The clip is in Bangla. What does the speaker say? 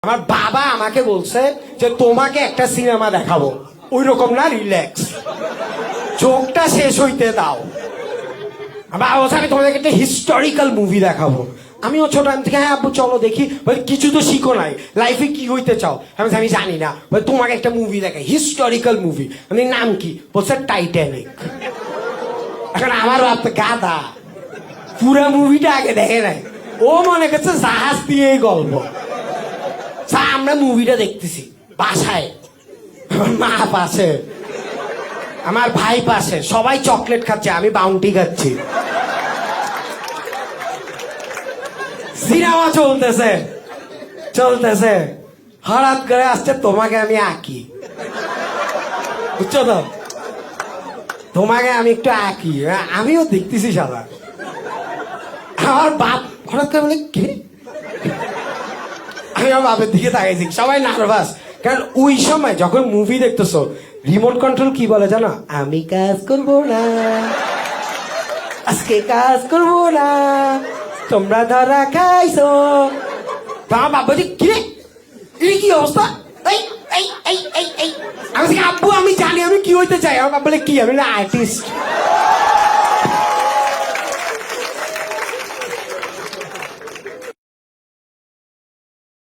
আমার বাবা আমাকে বলছে যে তোমাকে একটা সিনেমা দেখাবো, ওই রকম না, রিল্যাক্স, চোখটা শেষ হইতে দাও। বাবা বলছে আমি তোমাদেরকে একটা হিস্টোরিক্যাল মুভি দেখাবো। আমিও ছোট টাইম থেকে, হ্যাঁ আব্বু চলো দেখি। কিছু তো শিখো নাই, লাইফে কি হইতে চাও? আমি জানি না। তোমাকে একটা মুভি দেখাই, হিস্টোরিক্যাল মুভি। আমি নাম কি? বলছে টাইটানিক। এখন আমার বাপ গাদা, পুরা মুভিটা আগে দেখে নাই, ও মনে করছে জাহাজ দিয়েই গল্প। আমরা মুভিটা দেখতেছি বাসায়, আমার মা পাশে, আমার ভাই পাশে, সবাই চকলেট খাচ্ছে, আমি বাউন্টি খাচ্ছি। সিনেমা চলতেছে চলতেছে, হঠাৎ করে আসছে তোমাকে আমি আঁকি, বুঝছো তো? তোমাকে আমি একটু আঁকি, আমিও দেখতেছি সাদা। আমার বাপ হঠাৎ করে বলে কি? আমি আমার বাপের দিকে তাকাইছি, সবাই নার্ভাস। কারণ ওই সময় যখন মুভি দেখতেছো, রিমোট কন্ট্রোল কি বলে জানো? আমি কাজ করবো না, আজকে কাজ করবো না, তোমরা ধরা খাইছো। তো আমার বাপ বলছি কি রে, এই কি অবস্থা? আমি আব্বু আমি জানি আমি কি হইতে চাই। আমার বাপ বলে কি? আমি আর্টিস্ট।